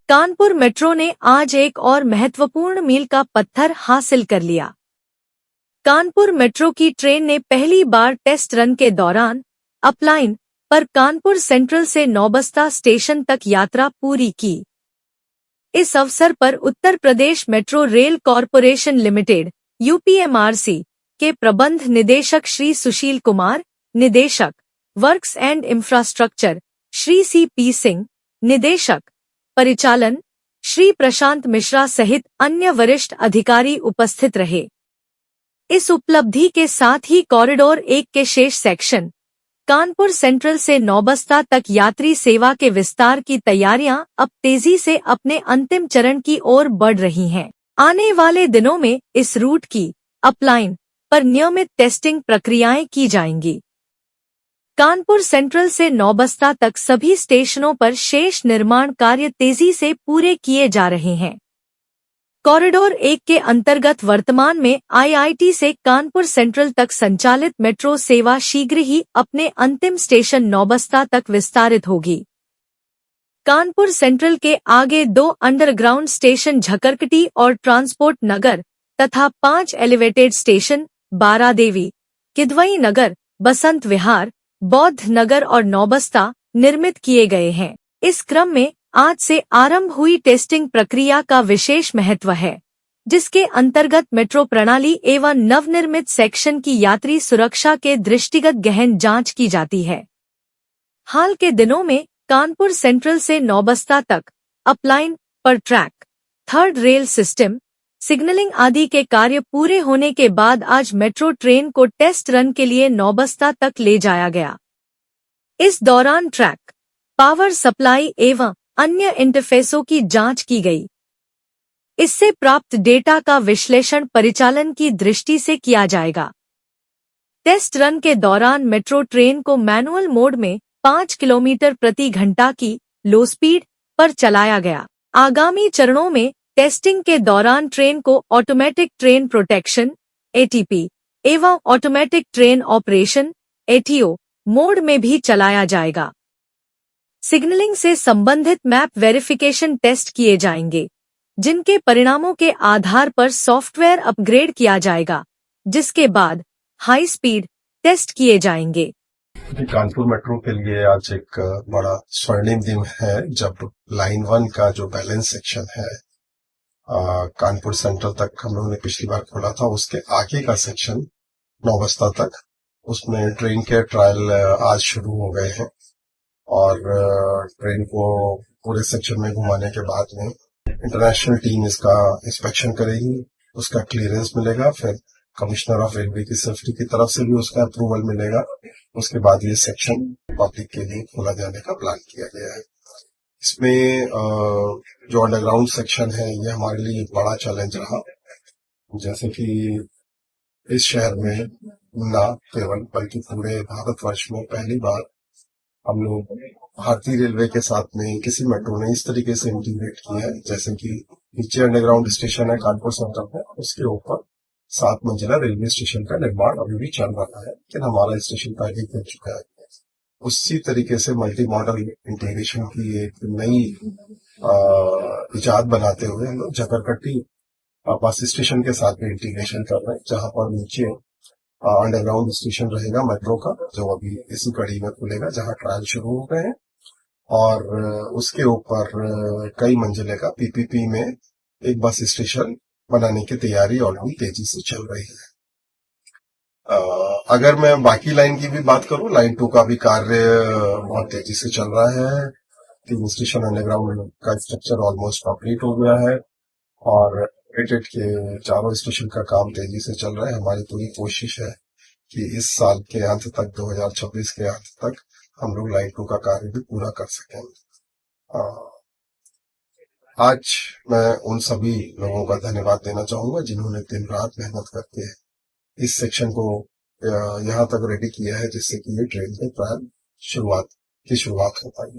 Kanpur metro ने आज एक और महत्वपूर्ण मील का पत्थर हासिल कर लिया। कानपुर मेट्रो की ट्रेन ने पहली बार टेस्ट रन के दौरान अपलाइन पर कानपुर सेंट्रल से नौबस्ता स्टेशन तक यात्रा पूरी की। इस अवसर पर Uttar Pradesh metro rail corporation limited UPMRC के प्रबंध निदेशक श्री सुशील कुमार, निदेशक works and infrastructure Shri C P. Singh, निदेशक परिचालन श्री प्रशांत मिश्रा सहित अन्य वरिष्ठ अधिकारी उपस्थित रहे। इस उपलब्धि के साथ ही कॉरिडोर 1 के शेष सेक्शन कानपुर सेंट्रल से नौबस्ता तक यात्री सेवा के विस्तार की तैयारियां अब तेजी से अपने अंतिम चरण की ओर बढ़ रही हैं। आने वाले दिनों में इस रूट की अपलाइन पर नियमित टेस्टिंग प्रक्रियाएं की जाएंगी। कानपुर सेंट्रल से नौबस्ता तक सभी स्टेशनों पर शेष निर्माण कार्य तेजी से पूरे किए जा रहे हैं। कॉरिडोर 1 के अंतर्गत वर्तमान में आईआईटी से कानपुर सेंट्रल तक संचालित मेट्रो सेवा शीघ्र ही अपने अंतिम स्टेशन नौबस्ता तक विस्तारित होगी। कानपुर सेंट्रल के आगे 2 अंडरग्राउंड स्टेशन झकरकटी और ट्रांसपोर्ट नगर तथा 5 एलिवेटेड स्टेशन बारादेवी, किदवई नगर, बसंत विहार, बौद्ध नगर और नौबस्ता निर्मित किए गए हैं। इस क्रम में आज से आरंभ हुई टेस्टिंग प्रक्रिया का विशेष महत्व है, जिसके अंतर्गत मेट्रो प्रणाली एवं नवनिर्मित सेक्शन की यात्री सुरक्षा के दृष्टिगत गहन जांच की जाती है। हाल के दिनों में कानपुर सेंट्रल से नौबस्ता तक अपलाइन पर track, third rail system, signalling आदि के कार्य पूरे होने के बाद आज मेट्रो ट्रेन को टेस्ट रन के लिए नौबस्ता तक ले जाया गया। इस दौरान ट्रैक, पावर सप्लाई एवं अन्य इंटरफेसों की जांच की गई। इससे प्राप्त डेटा का विश्लेषण परिचालन की दृष्टि से किया जाएगा। टेस्ट रन के दौरान मेट्रो ट्रेन को मैनुअल मोड में 5 किलोमीटर प्रति घंटा की लो स्पीड पर चलाया गया। आगामी चरणों में टेस्टिंग के दौरान ट्रेन को ऑटोमेटिक ट्रेन प्रोटेक्शन (एटीपी) एवं automatic train operation (ATO) mode में भी चलाया जाएगा। सिग्नलिंग से संबंधित मैप वेरिफिकेशन टेस्ट किए जाएंगे, जिनके परिणामों के आधार पर सॉफ्टवेयर अपग्रेड किया जाएगा, जिसके बाद हाई स्पीड टेस्ट किए जाएंगे। कानपुर मेट्रो के लिए आज एक बड़ा स्वर्णिम दिन है, जब लाइन 1 का जो बैलेंस सेक्शन है कानपुर सेंट्रल तक हम लोगों ने पिछली बार खोला था, उसके आगे का सेक्शन नौबस्ता तक, उसमें ट्रेन के ट्रायल आज शुरू हो गए हैं और ट्रेन को पूरे सेक्शन में घुमाने के बाद में इंटरनेशनल टीम इसका इंस्पेक्शन करेगी, उसका क्लियरेंस मिलेगा, फिर कमिश्नर ऑफ रेलवे की सेफ्टी की तरफ से भी उसका अप्रूवल मिलेगा। उसके बाद ये सेक्शन पब्लिक के लिए खोला जाने का प्लान किया गया है। इसमें जो अंडरग्राउंड सेक्शन है ये हमारे लिए एक बड़ा चैलेंज रहा, जैसे कि इस शहर में न केवल बल्कि पूरे भारतवर्ष में पहली बार हम लोग भारतीय रेलवे के साथ में किसी मेट्रो ने इस तरीके से इंटीग्रेट किया है। जैसे कि नीचे अंडरग्राउंड स्टेशन है कानपुर सेंट्रल में, उसके ऊपर 7 मंजिला रेलवे स्टेशन का निर्माण अभी भी चल रहा है, लेकिन हमारा स्टेशन पहले बन चुका है। उसी तरीके से मल्टी मॉडल इंटीग्रेशन की एक नई इजाद बनाते हुए हम लोग झकरकटी बस स्टेशन के साथ में इंटीग्रेशन कर रहे हैं, जहां पर नीचे अंडरग्राउंड स्टेशन रहेगा मेट्रो का, जो अभी इसी कड़ी में खुलेगा, जहां ट्रायल शुरू हो गए हैं, और उसके ऊपर कई मंजिले का पीपीपी में एक बस स्टेशन बनाने की तैयारी ऑलरेडी तेजी से चल रही है। अगर मैं बाकी लाइन की भी बात करूं, लाइन 2 का भी कार्य बहुत तेजी से चल रहा है। 3 स्टेशन अंडरग्राउंड का स्ट्रक्चर ऑलमोस्ट कंप्लीट हो गया है और रेटेड के 4 स्टेशन का काम तेजी से चल रहा है। हमारी पूरी कोशिश है कि इस साल के अंत तक, 2026 के अंत तक, हम लोग लाइन 2 का कार्य भी पूरा कर सकें। आज मैं उन सभी लोगों का धन्यवाद देना चाहूंगा जिन्होंने दिन रात मेहनत करके इस सेक्शन को यहाँ तक रेडी किया है, जिससे कि ये ट्रेन के ट्रायल शुरुआत हो पाई।